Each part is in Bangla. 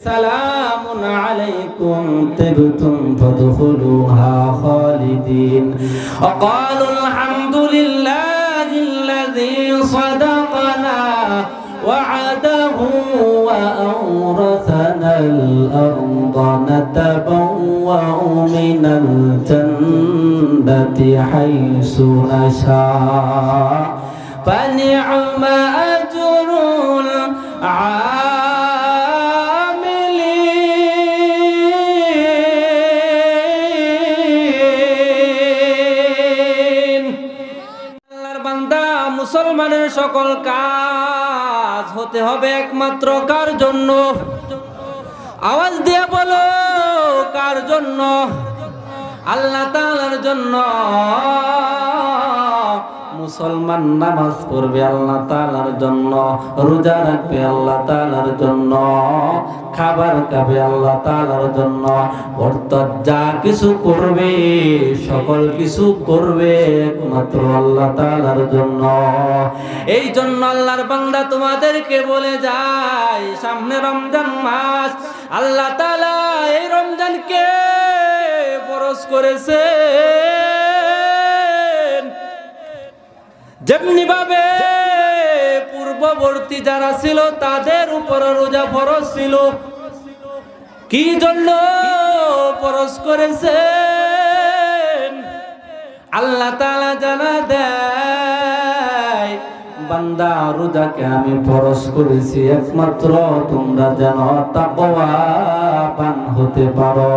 সালামুন আলাইকুম তিবতুম ফাদখুলুহা খালিদিন ওয়া ক্বালু আলহামদুলিল্লাহিল্লাযী সাদাকানা ওয়া'দাহু ওয়া আওরাসানাল আরদা নাতাবাওয়া'ু মিনাল জান্নাতি হাইসু নাশা ফানি'মা আজরুল মুসলমানের সকল কাজ হতে হবে একমাত্র কার জন্য? আওয়াজ দিয়ে বলো, কার জন্য? আল্লাহ তাআলার জন্য। মুসলমান নামাজ পড়বে আল্লাহ তাআলার জন্য, রোজা রাখবে আল্লাহ তাআলার জন্য, খাবার খাবে আল্লাহ তাআলার জন্য, অর্থাৎ যা কিছু করবে সকল কিছু করবে একমাত্র আল্লাহ তাআলার জন্য। এই জন্য আল্লাহর বান্দা তোমাদেরকে বলে যায়, সামনে রমজান মাস, আল্লাহ তাআলা এই রমজানকে ফরজ করেছে যেমনি ভাবে পূর্ববর্তী যারা ছিল তাদের উপর রোজা ফরজ ছিল। কি জন্য ফরজ করেছেন? আল্লাহ তাআলা জানা দেয়, বান্দা রোজাকে আমি ফরজ করেছি একমাত্র তোমরা যেন তাকওয়াবান হতে পারো।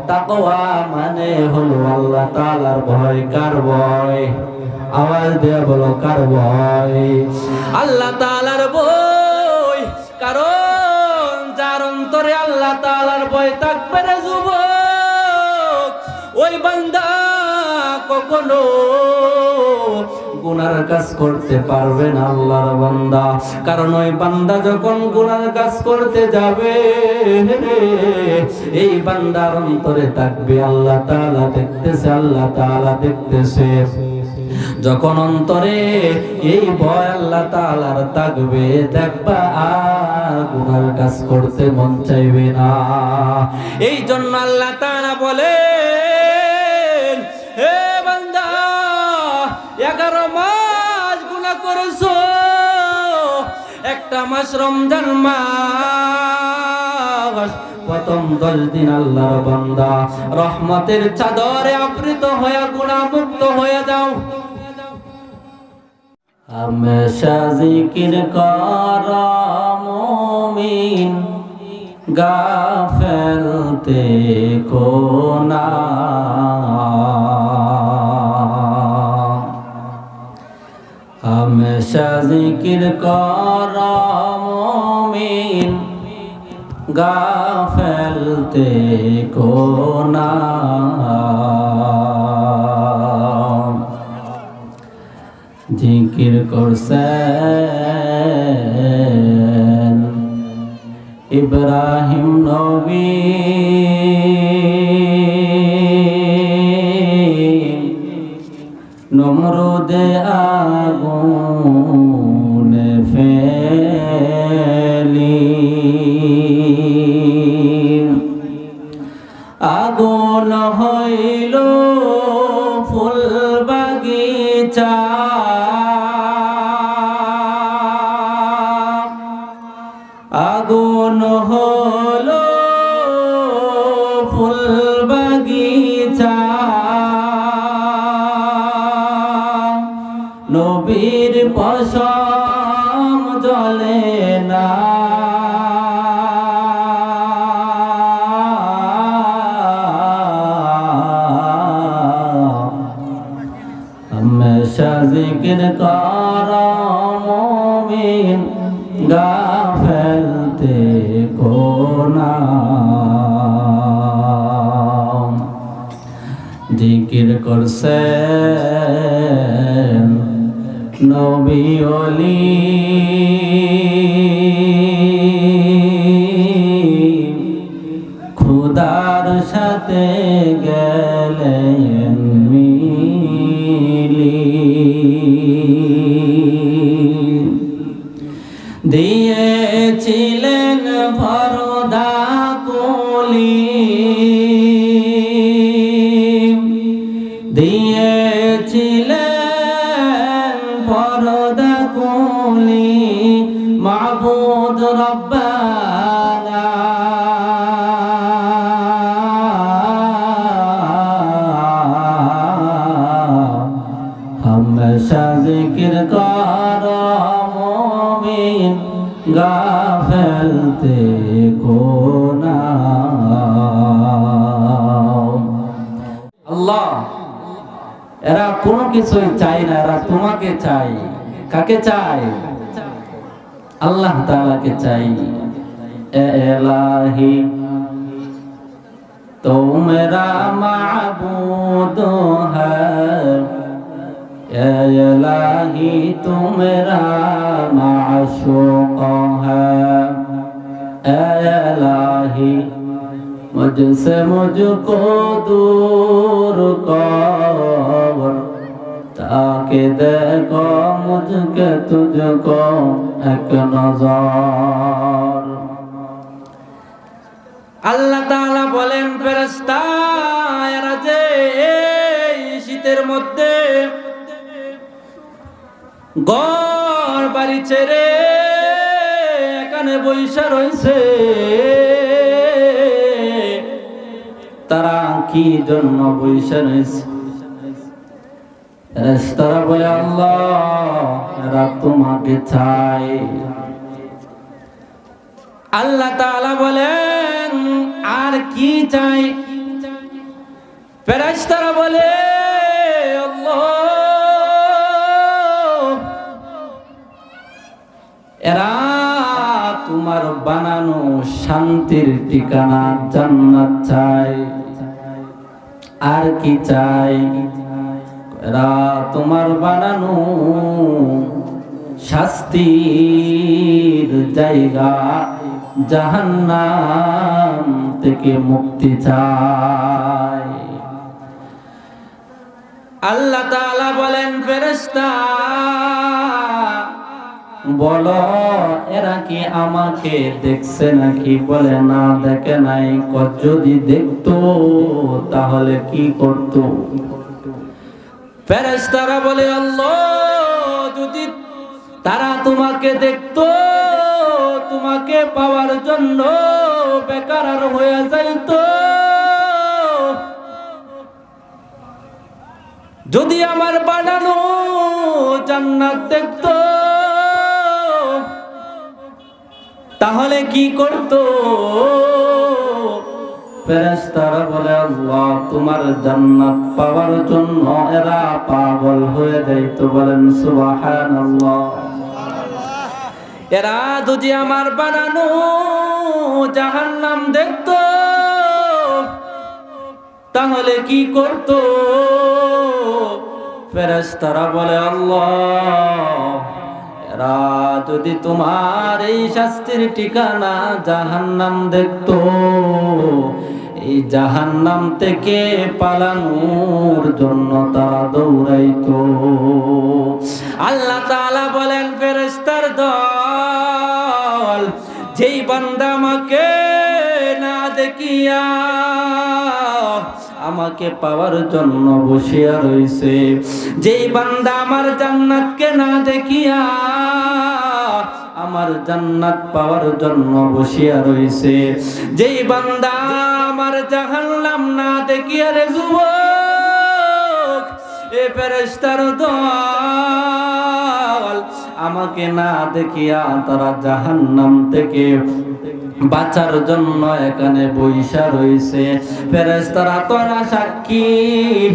তাকওয়া মানে হলো আল্লাহ তাআলার ভয়। কার ভয়? আওয়াজ দিয়ে বলো, কার ভয়? আল্লাহ তাআলার ভয়। কারণ যার অন্তরে আল্লাহ তাআলার ভয় থাকবে রে যুবক, ওই বান্দা কখনো গুনার কাজ করতে পারবে না আল্লাহর বান্দা। কারণ ওই বান্দা যখন গুনার কাজ করতে যাবে, এই বান্দার অন্তরে থাকবে আল্লাহ তাআলা দেখতেছে, আল্লাহ তাআলা দেখতেছে। যখন অন্তরে এই ভয় আল্লাহ তাআলার থাকবে, দেখবা আর গুনার কাজ করতে মন চাইবে না। এই জন্য আল্লাহ তাআলা বলেন, হে বান্দা 11 মাস গুনাহ করেছো, একটা মাস রমজান মাস, প্রথম 10 দিন আল্লাহর বান্দা রহমতের চাদরে আবৃত হয়ে গুনাহ মুক্ত হয়ে যাও। হামেশা জিকির কর মুমিন, গাফেল থেকো না। হামেশা জিকির কর মুমিন, গাফেল থেকো না। জিকির করছেন ইব্রাহিম নবী, নমরুদে আগুনে ফেলি, আগুন হইল ফুল বাগিচা, আগুন হলো ফুল বাগিচা, নবীর পশম জ্বলে না। হামেশা জিকির কর মুমিন, গাফেল থেকো না। জিকির করছেন নবী ওলি, খুদার সাথে গেলেন মিলি, দিয়েছিলেন ভর हमेशा जिक्र करो मोमिन गाफिल देखो ना। আল্লাহ এরা কোনো কিছুই চাই না, এরা তোমাকে চাই। কাকে চাই? আল্লাহ তাআলাকে চাই। এ ইলাহি তো মেরা মাবুদ হ্যায়, এ ইলাহি তো মেরা মাশূক হ্যায়, এ ইলাহি मुझसे मुझको दूर कर, ताकि देखो मुझके तुझको एक नजर। আল্লাহ তাআলা বলেন, ফেরেশতা এরা যে এই শীতের মধ্যে ঘর বাড়ি ছেড়ে এখানে বইসা রইছে, তারা কি জন্য বইসা রয়েছে? ফেরেশতারা বলে, আল্লাহ এরা তোমাকে চাই। আল্লাহ তাআলা বলেন, আর কি চাই? ফেরেশতারা বলে, আল্লাহ এরা তোমার বানানো শান্তির ঠিকানা জান্নাত চাই। আর কি চাই? এরা তোমার বানানো শাস্তির জায়গা জাহান্নাম থেকে মুক্তি চাই। আল্লাহ তাআলা বলেন, ফেরেশতা বলো এরা কি আমাকে দেখছে নাকি? বলে না, দেখে নাই। যদি দেখতো তাহলে কি করতো? ফেরেশতারা বলে, আল্লাহ যদি তারা তোমাকে দেখতো, তোমাকে পাওয়ার জন্য বেকার হয়ে যাইতো। যদি আমার বানানো জান্নাত দেখতো তাহলে কি করতো? ফেরেশতারা বলে, আল্লাহ তোমার জান্নাত পাওয়ার জন্য এরা পাগল হয়ে যাইতো। বলেন সুবহানাল্লাহ। এরা যদি আমার বানানো জাহান্নাম দেখতো তাহলে কি করতো? ফেরেশতারা বলে, আল্লাহ এরা যদি তোমার এই শাস্তির ঠিকানা জাহান্নাম দেখতো, এই জাহান্নাম থেকে পালানোর জন্য তারা দৌড়াইতো। আল্লাহ তাআলা বলেন, ফেরেশতার দল যেই বান্দা আমাকে না দেখিয়া আমাকে পাওয়ার জন্য বসিয়া রইছে, যেই বান্দা আমার জান্নাতকে না দেখিয়া আমার জান্নাত পাওয়ার জন্য বসিয়া রইছে, যেই বান্দা আমার জাহান্নাম না দেখিয়া রে যুবক এ ফেরেশতার দল আমাকে না দেখিয়া তারা জাহান্নাম থেকে বাঁচার জন্য এখানে বইসা রইছে। ফেরেশতারা তোরা সাক্ষী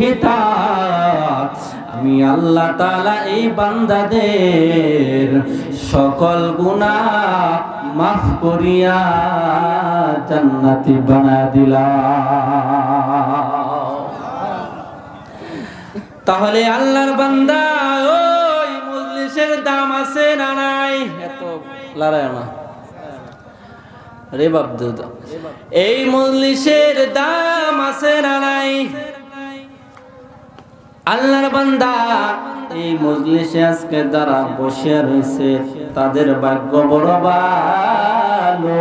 হিতাক, আমি আল্লাহ তাআলা এই বান্দাদের সকল গুনাহ মাফ করিয়া জান্নাতি বানায় দিলাম। তাহলে আল্লাহর বান্দা ওই মজলিসের দাম আছে না নাই? এত লড়াই না রে বাবদু, এই মজলিসের দাম আছে না নাই? আল্লাহর বান্দা এই মজলিসে আজকে যারা বসে রয়েছে তাদের ভাগ্য বড় ভালো।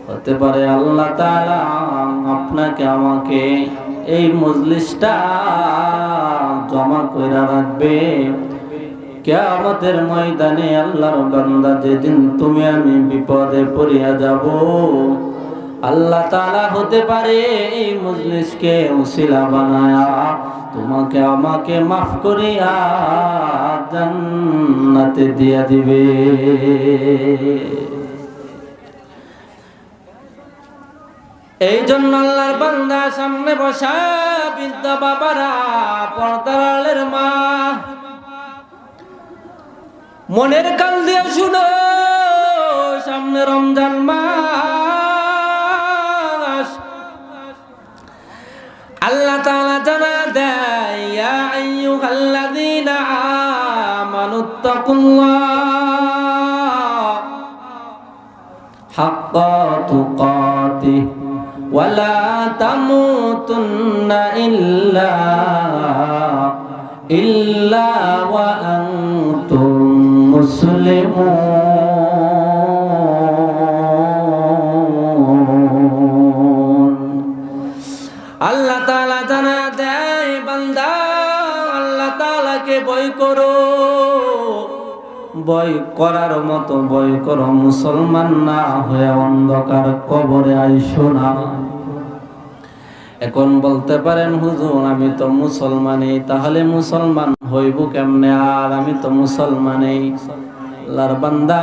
হতে পারে আল্লাহ তাআলা আপনাকে আমাকে এই মজলিসটা জমা করে রাখবে, কিয়ামতের ময়দানে আল্লাহর বান্দা যেদিন তুমি আমি বিপদে পড়িয়া যাব, আল্লাহ তাআলা হতে পারে এই মজলিসকে উসিলা বানায়া তোমাকে আমাকে মাফ করিয়া জান্নাতে দিয়া দিবে। এই জন্য আল্লাহর বান্দা সামনে বসা বৃদ্ধ বাবারা, পর্দার আড়ালের মা, মনের কান দিয়ে শুনো, সামনে রমজান মাস। আল্লাহ তাআলা জানা দেয়, ইয়া আইয়ুহাল্লাযীনা আমানুত্তাকুল্লাহ হাক্কা তুকাতিহ ওয়া লা তামুতুন্না ইল্লা ওয়া আনতুম মুসলিমুন। আল্লাহ তাআলা জানা দেয়, বান্দা আল্লাহ তাআলাকে ভয় করো, ভয় করার মতো ভয় করো, মুসলমান না হয়ে অন্ধকার কবরে আইসো না। এখন বলতে পারেন, হুজুর আমি তো মুসলমানই, তাহলে মুসলমান হইব কেমনে? আর আমি তো মুসলমানই। আল্লাহর বান্দা,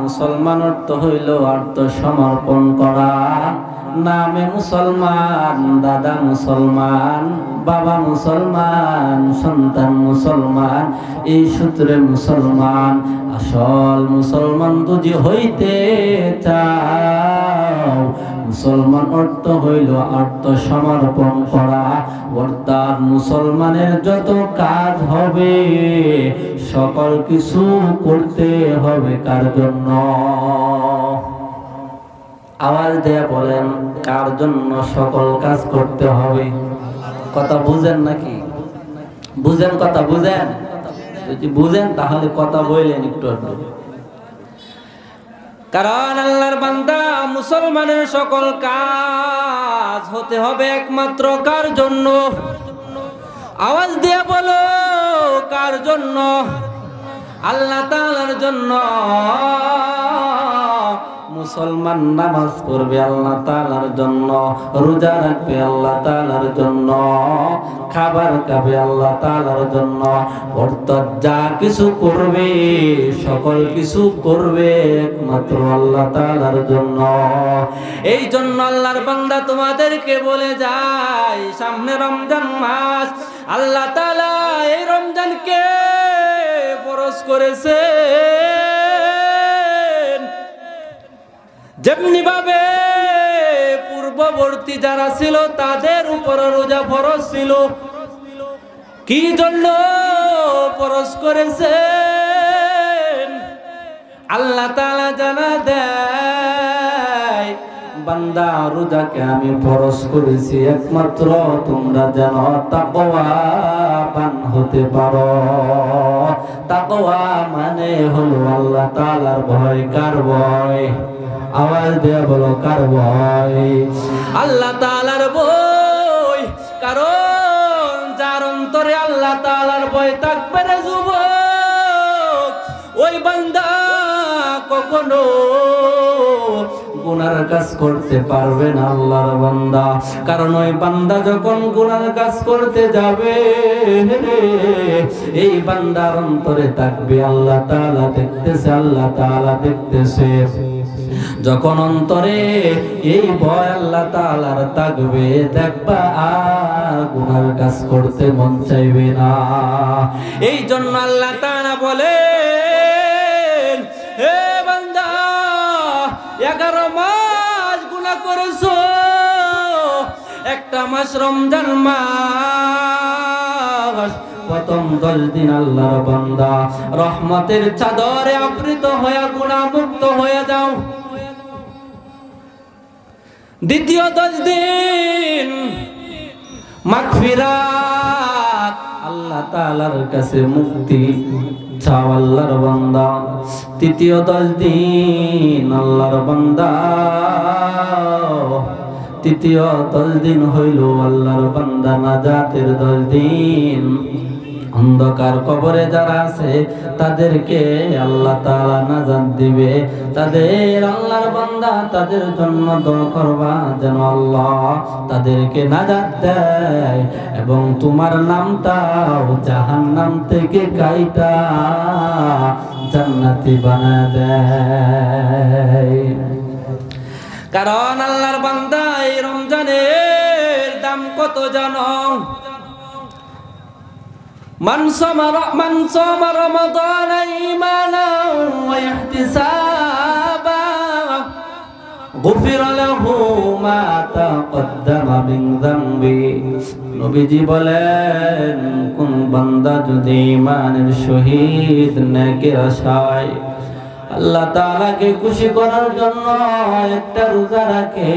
মুসলমান অর্থ হইল আত্মসমর্পণ করা। নামে মুসলমান, দাদা মুসলমান, বাবা মুসলমান, সন্তান মুসলমান, এই সূত্রে মুসলমান। আসল মুসলমান যদি হইতে চাও, মুসলমান অর্থ হইল আত্মসমর্পণ করা। অর্থাৎ মুসলমানের যত কাজ হবে সকল কিছু করতে হবে কার জন্য? আওয়াজ দেয়া বলেন, কার জন্য সকল কাজ করতে হবে? কথা বুঝেন নাকি? বুঝেন? কথা বুঝেন? যদি বুঝেন তাহলে কথা বললেন একটু একটু। কারণ আল্লাহর বান্দা, মুসলমানের সকল কাজ হতে হবে একমাত্র কার জন্য? আওয়াজ দিয়ে বলো, কার জন্য? আল্লাহ তাআলার জন্য। মুসলমান নামাজ পড়বে আল্লাহ তাআলার জন্য, রোজা রাখবে আল্লাহ তাআলার জন্য, খাবার খাবে আল্লাহ তাআলার জন্য। অর্থাৎ যা কিছু করবে সকল কিছু করবে একমাত্র আল্লাহ তাআলার জন্য। এই জন্য আল্লাহর বান্দা তোমাদেরকে বলে যায়, সামনে রমজান মাস, আল্লাহ তাআলা এই রমজানকে ফরজ করেছে। যেমনি ভাবে পূর্ববর্তী যারা ছিল তাদের উপর রোজা ফরজ ছিল। কি জন্য ফরজ করেছেন? আল্লাহ তাআলা জানা দেয়, বান্দা রোজাকে আমি ফরজ করেছি একমাত্র তোমরা যেন তাকওয়াবান হতে পারো। তাকওয়া মানে হলো আল্লাহ তাআলার ভয়। কার ভয়? আওয়াজ দেয়া বলো, কার ভয়? আল্লাহ তাআলার ভয়। কারণ যার অন্তরে আল্লাহ তাআলার ভয় থাকবে রে যুবক, ওই বান্দা কখনো গুনার কাজ করতে পারবে না আল্লাহর বান্দা। কারণ ওই বান্দা যখন গুনার কাজ করতে যাবে, এই বান্দার অন্তরে থাকবে আল্লাহ তাআলা দেখতেছে, আল্লাহ তাআলা দেখতেছে। যখন অন্তরে এই ভয় আল্লাহ তাআলার থাকবে, দেখবা আর গুনার কাজ করতে মন চাইবে না। এই জন্য আল্লাহ তাআলা বলেন, হে বান্দা 11 মাস গুনাহ করেছো, একটা মাস রমজান মাস, প্রথম 10 দিন আল্লাহর বান্দা রহমতের চাদরে আবৃত হয়ে গুনাহ মুক্ত হয়ে যাও। দ্বিতীয় 10 দিন মাগফিরাত, আল্লাহ তাআলার কাছে মুক্তি চাও আল্লাহর বান্দা। তৃতীয় 10 দিন আল্লাহর বান্দা, তৃতীয় 10 দিন হইল আল্লাহর বান্দা নাজাতের 10 দিন। অন্ধকার কবরে যারা আছে তাদেরকে আল্লাহ তাআলা নাজাত দিবে। তাদের আল্লাহর বান্দা তাদের জন্য দোয়া করবা যেন আল্লাহ তাদেরকে নাজাত দেয় এবং তোমার নামটাও জাহান্নাম থেকে কাইটা জান্নাতি বানায় দেয়। কারণ আল্লাহর বান্দা এই রমজানের দাম কত জানো? মান সামা রমাদান ঈমানান ওয়া ইহতিসাবান গুফিরা লাহু মা তাকদ্দামা মিন যামবি। নবীজি বলেন, কোন বান্দা যদি ঈমানের সহিত নেকের আশায় আল্লাহ তাআলাকে খুশি করার জন্য একটা রোজা রাখে,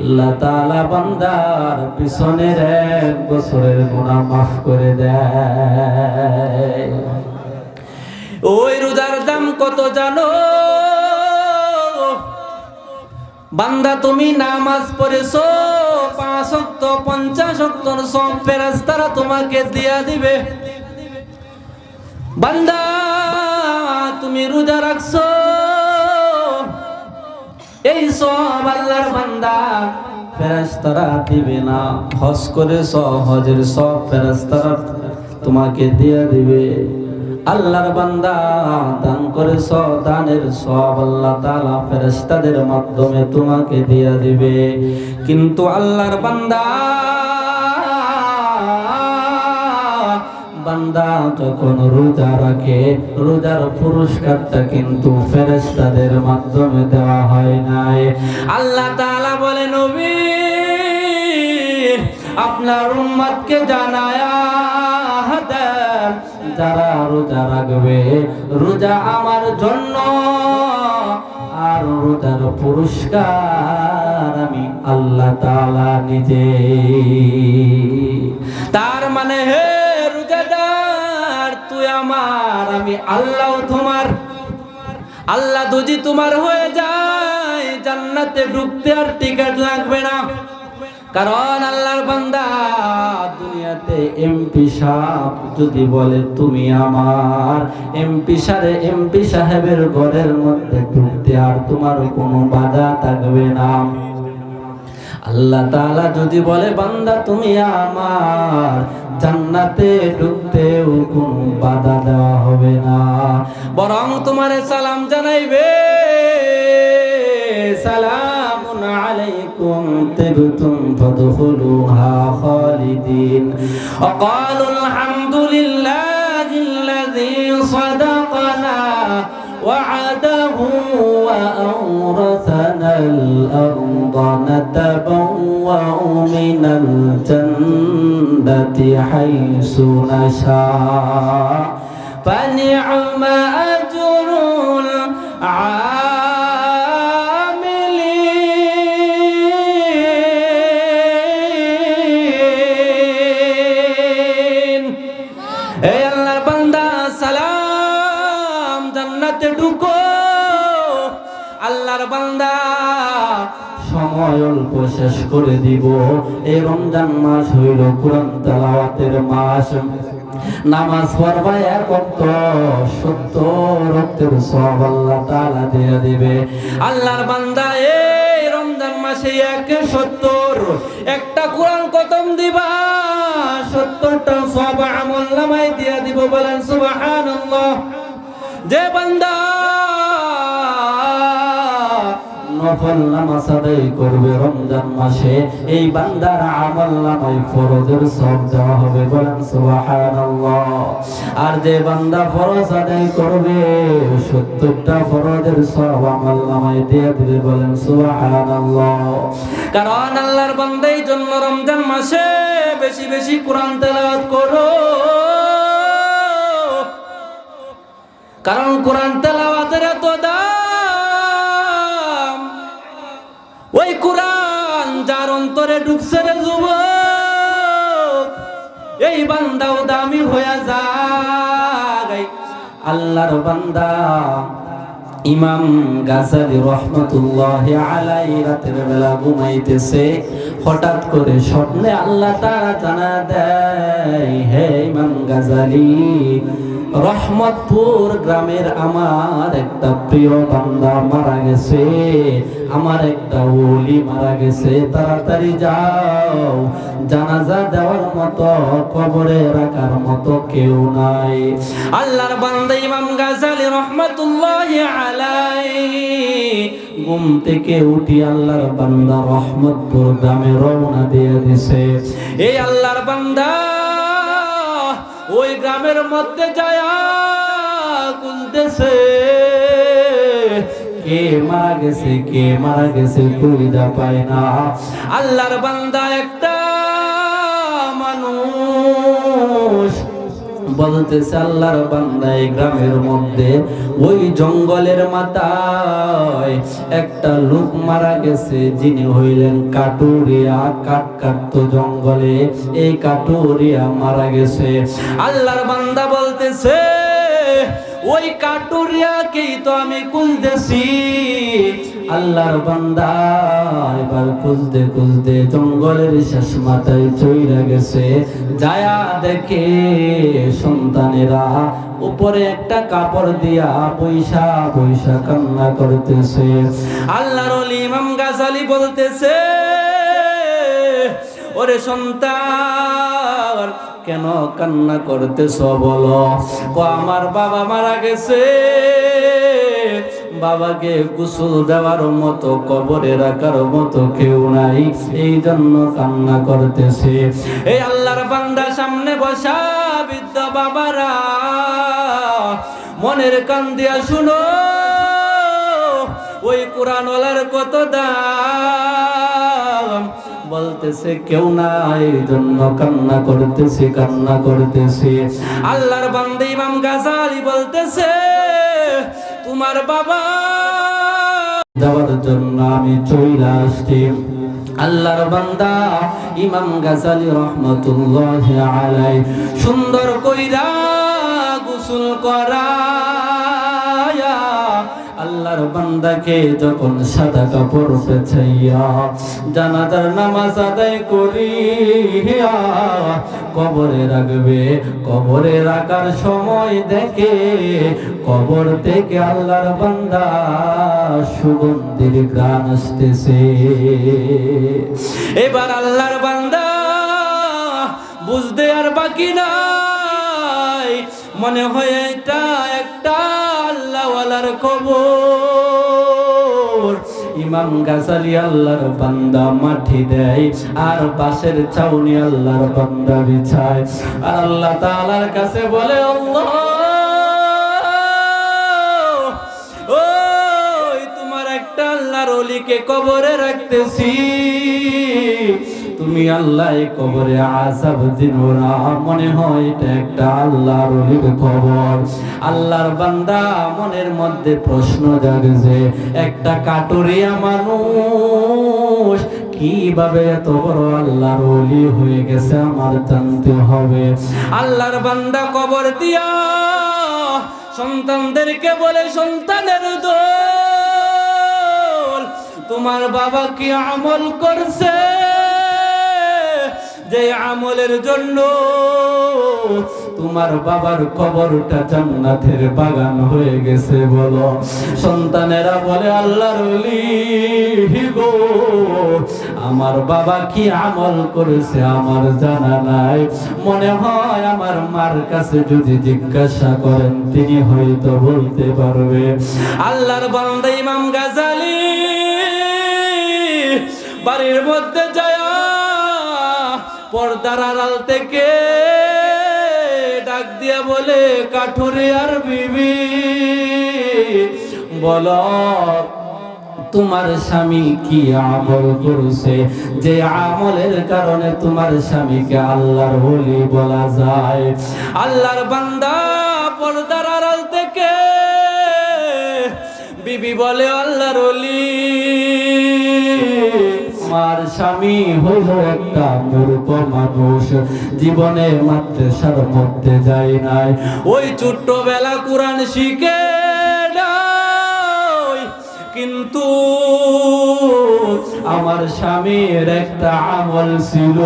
আল্লাহ তাআলা বান্দার পিছনের 1 বছরের গুনাহ মাফ করে দেয়। ওই রোজার দাম কত জানো? বান্দা তুমি নামাজ পড়েছো 5 ওয়াক্ত 50 ওয়াক্তর সব ফেরেশতারা তোমাকে দিয়া দিবে। বান্দা তুমি রোজা রাখছো, এই সব আল্লাহর বান্দা ফেরেশতারা দিবে না। হজ করেছো, হজের সব ফেরেশতারা তোমাকে দিয়ে দিবে। আল্লাহর বান্দা দান করেছো, দানের সব আল্লাহ তাআলা ফেরেশতাদের মাধ্যমে তোমাকে দিয়ে দিবে। কিন্তু আল্লাহর বান্দা যখন রোজা রাখে, রোজার পুরস্কারটা কিন্তু ফেরেশতাদের মাধ্যমে দেওয়া হয় নাই। আল্লাহ তাআলা বলে, নবী আপনার উম্মতকে জানায়া দেন, যারা রোজা রাখবে রোজা আমার জন্য, আর রোজার পুরস্কার আমি আল্লাহ তাআলা নিজে। তার মানে হে রোজাদার, তুই আমার, আমি আল্লাহ তোমার। আল্লাহ যদি তোমার হয়ে যায় জান্নাতে ঢুকতে আর টিকিট লাগবে না। কারণ আল্লাহর বান্দা দুনিয়াতে এমপি সাহেব যদি বলে তুমি আমার, এমপি সাহেবের ঘরের মধ্যে ঢুকতে আর তোমার কোনো বাধা থাকবে না। আল্লাহ তাআলা যদি বলে বান্দা তুমি আমার, জান্নাতে ঢুকতেও কোনো বাধা দেওয়া হবে না, বরং তোমারে সালাম জানাইবে, সালামুন আলাইকুম তিবতুম ফাদখুলুহা খালিদিন ওয়া ক্বালু আলহামদুলিল্লাহিল্লাযী সাদাকানা ওয়া'দাহু ওয়া আওরাসানাল আরদা নাতাবাওয়া'ু মিনাল জান্নাতি হাইসু নাশা ফানি'মা আজরুল আল্লাহর বান্দা সময় অল্প শেষ করে দিব। এই রমজান মাস হইল কোরআন তেলাওয়াতের মাস। নামাজ পড়বা 1 ওয়াক্ত 70 ওয়াক্তের সওয়াব আল্লাহ তাআলা দিয়ে দিবে। আল্লাহর বান্দা এই রমজান মাসে 170 একটা কোরআন খতম দিবা, 70টা সওয়াব আমলনামায় দিয়ে দিব। বলেন সুবহানাল্লাহ। যে বান্দা নফল নামাজ আদায় করবে রমজান মাসে, এই বান্দার আমলনামায় ফরজের সওয়াব দেওয়া হবে। বলেন সুবহানাল্লাহ। আর যে বান্দা ফরজ আদায় করবে 70টা ফরজের সওয়াব আমলনামায় দিয়ে দিবে। বলেন সুবহানাল্লাহ। কারণ আল্লাহর বান্দা এই জন্য রমজান মাসে বেশি বেশি কোরআন তেলাওয়াত করো, কারণ কোরআন তেলাওয়াতের এত দাম। ওই কোরআন যার অন্তরে ঢুকছে রে যুবক, এই বান্দাও দামি হয়ে যায়। আল্লাহর বান্দা ইমাম গাজালি রহমতুল্লাহি আলাইহি রাতের বেলা ঘুমাইতেছে, হঠাৎ করে স্বপ্নে আল্লাহ তাআলা জানা দেয়, হে ইমাম গাজালি, রহমতপুর গ্রামের আমার একটা প্রিয় বান্দা মারা গেছে, আমার একটা ওলি মারা গেছে, তাড়াতাড়ি যাও, জানাজা দেওয়ার মতো, কবরে রাখার মতো কেউ নাই। আল্লাহর বান্দা ইমাম গাজালি রহমাতুল্লাহি আলাইহি ঘুম থেকে উঠি আল্লাহর বান্দা রহমতপুর গ্রামে রওনা দিয়ে দিছে। এই আল্লাহর বান্দা ওই গ্রামের মধ্যে যায়া খুঁজতেছে, কে মারা গেছে, কে মারা গেছে, খুঁজে পায় না। আল্লাহর বান্দা একটা মানুষ বলতেছে, আল্লাহর বান্দা এই গ্রামের মধ্যে ওই জঙ্গলের মাথায় একটা লোক মারা গেছে, যিনি হইলেন কাটুরিয়া, কাঠ কাটতো জঙ্গলে, এই কাটুরিয়া মারা গেছে। আল্লাহর বান্দা বলতেছে, ওই কাটুরিয়াকেই তো আমি খুঁজতেছি। আল্লাহর বান্দা এবার খুঁজতে খুঁজতে জঙ্গলের শেষ মাথায় চইলা গেছে, যায়া দেখে সন্তানেরা উপরে একটা কাপড় দিয়া পয়সা পয়সা কান্না করতেছে। আল্লাহর ওলি ইমাম গাজালি বলতেছে, ওরে সন্তান, কেন কান্না করতেছ বলো? আমার বাবা মারা গেছে, বাবাকে গোসল দেওয়ার মতো, কবরে রাখার মতো কেউ নাই, এই জন্য কান্না করতেছে। এই আল্লাহর বান্দা সামনে বসা বৃদ্ধ বাবারা, মনের কান দিয়া শুনো, ওই কোরআনওয়ালার কত দাম। বলতেছে কেউ নাই, এই জন্য কান্না করতেছি, কান্না করতেছি। আল্লাহর বান্দা ইমাম গাজালি বলতেছে, তোমার বাবা যাওয়ার জন্য আমি চইলা আসছি। আল্লাহর বান্দা ইমাম গাজালি রহমাতুল্লাহি আলাইহি সুন্দর কইরা গোসল করায়া আল্লাহর বান্দাকে যখন সাদা কাপড় পেছাইয়া জানাজার নামাজ আদায় করিয়া কবরে রাখবে, কবরে রাখার সময় দেখে কবর থেকে আল্লাহর বান্দা সুগন্ধির ঘ্রাণ আসতেছে। এবার আল্লাহর বান্দা বুঝতে আর বাকি নাই, মনে হয় এটা একটা আল্লাহওয়ালার কবর। ইমাম গাজালি আল্লাহর বান্দা মাটি দেয়, আর পাশের ছাউনি আল্লাহর বান্দা বিছায়, আর আল্লাহ তাআলার কাছে বলে, আল্লাহ, ওই তোমার একটা আল্লাহর ওলিকে কবরে রাখতেছি, তুমি আল্লাহ কবরে আযাব দিও না, মনে হয় এটা একটা আল্লাহর ওলির কবর। আল্লাহর বান্দা মনের মধ্যে প্রশ্ন জাগছে, একটা কাটুরিয়া মানুষ কিভাবে এত বড় আল্লাহর ওলি হয়ে গেছে, আমার জানতে হবে। আল্লাহর বান্দা কবর দিয়া সন্তানদেরকে বলে, সন্তানের দোল, তোমার বাবা কি আমল করছে, যে আমলের জন্য তোমার বাবার কবরটা জান্নাতের বাগান হয়ে গেছে বলো। সন্তানেরা বলে, আল্লাহর ওলি গো, আমার বাবা কি আমল করেছে আমার জানা নাই, মনে হয় আমার মার কাছে যদি জিজ্ঞাসা করেন তিনি হয়তো বলতে পারবে। আল্লাহর বান্দা ইমাম গাজালি বাড়ির মধ্যে যায়, পর্দার আড়াল থেকে ডাক দিয়া বলে, কাঠুরিয়ার বিবি, বলো তোমার স্বামী কি আমল করেছে, যে আমলের কারণে তোমার স্বামীকে আল্লাহর ওলি বলা যায়। আল্লাহর বান্দা পর্দার আড়াল থেকে বিবি বলে, আল্লাহর ওলি, আমার স্বামী হইল একটা মূর্খ মানুষ, জীবনে মাদ্রাসার মধ্যে যায় নাই, ওই ছোট্টবেলা কোরআন শিখে কিন্তু আমার স্বামীর একটা আমল ছিল,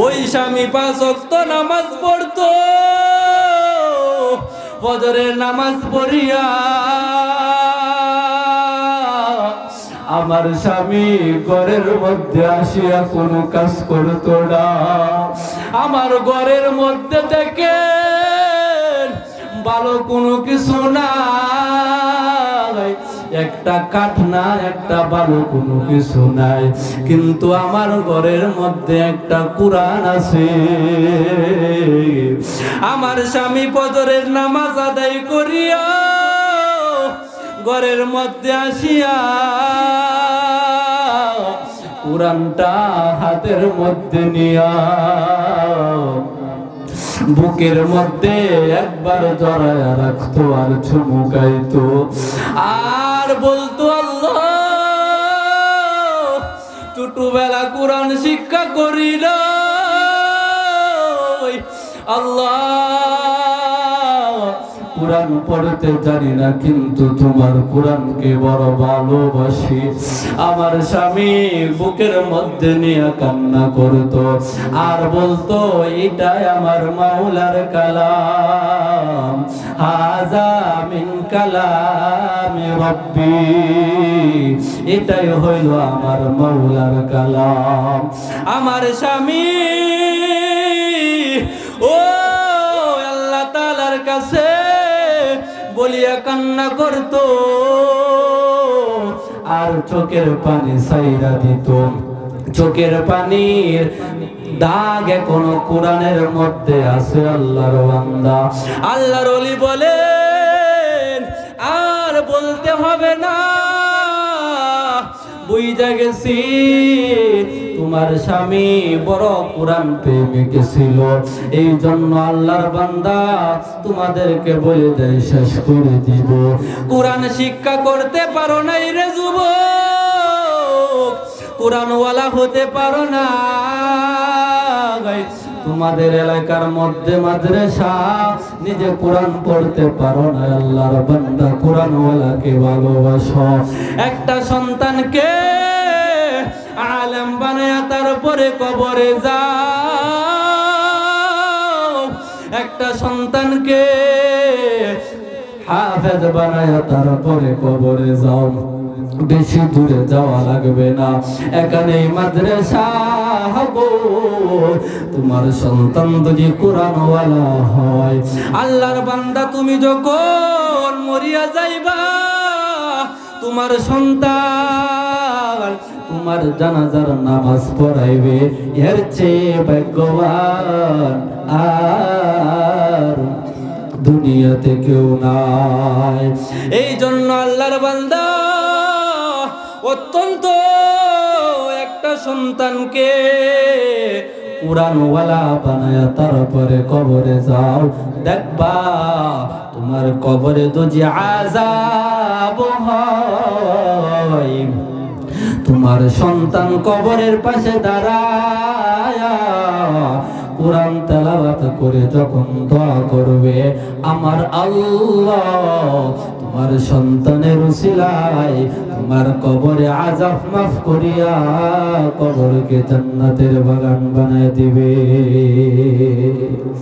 ওই স্বামী 5 ওয়াক্ত নামাজ পড়তো, ফজরের নামাজ পড়িয়া আমার স্বামী ঘরের মধ্যে আসিয়া কোনো কাজ করতো না। আমার ঘরের মধ্যে থেকে ভালো কোনো কিছু নাই, একটা কাঠ না, একটা ভালো কোনো কিছু নাই, কিন্তু আমার ঘরের মধ্যে একটা কুরআন আছে। আমার স্বামী ফজরের নামাজ আদায় করিয়া ঘরের মধ্যে আসিয়া কুরআনটা হাতের মধ্যে নিয়া বুকের মধ্যে একবার জড়ায়া রাখতো আর চুমুকাইতো আর বলতো, আল্লাহ ছোটবেলা কুরআন শিক্ষা করিল, আল্লাহ কুরআন পড়তে জানি না, কিন্তু তোমার কুরআনকে বড় ভালোবাসি। আমার স্বামী বুকের মধ্যে নিয়ে কান্না করতো আর বলতো, এটাই আমার মাওলার কালাম, হাযা মিন কালামি রব্বি, এটাই হইল আমার মাওলার কালাম। আমার স্বামী ও আল্লাহ তাআলার কাছে বলিয়া কান্না করতো আর চোখের পানি ছাইরা দিত। চোখের পানির দাগ এখনো কোরআনের মধ্যে আছে। আল্লাহর বান্দা, আল্লাহর ওলি বলেন, আর বলতে হবে না, বুঝা গেছি তোমার স্বামী বড় কোরআন প্রেমিক ছিল। এই জন্য আল্লাহর বান্দা তোমাদেরকে বলে দেয়, শেষ করে দিব, কোরআন শিক্ষা করতে পারো নাই রে যুবক, কোরআনওয়ালা হতে পারো না, তোমাদের এলাকার মধ্যে মাদ্রাসা, নিজে কোরআন পড়তে পারো না। আল্লাহর বান্দা কোরআনওয়ালাকে ভালোবাসো। একটা সন্তানকে আলেম বানায়া তারপরে কবরে যাও, একটা সন্তানকে হাফেজ বানায়া তারপরে কবরে যাও। বেশি দূরে যাওয়া লাগবে না, এখানেই মাদ্রাসা হবো। তোমার সন্তান যদি কোরআনওয়ালা হয়, আল্লাহর বান্দা তুমি যখন মরিয়া যাইবা, তোমার সন্তান তোমার জানাজার নামাজ পড়াইবে, এর চেয়ে ভাগ্যবান আর দুনিয়াতে কেউ নাই। এই জন্য আল্লাহর বান্দা অত্যন্ত একটা সন্তানকে কোরআনওয়ালা বানায়া তারপরে কবরে যাও, দেখবা তোমার কবরে যদি আযাব হয়, তোমার সন্তান কবরের পাশে দাঁড়ায়া কোরআন তেলাওয়াত করে যখন দোয়া করবে, আমার আল্লাহ তোমার সন্তানের উসিলায় তোমার কবরে আযাব মাফ করিয়া কবরকে জান্নাতের বাগান বানায় দিবে।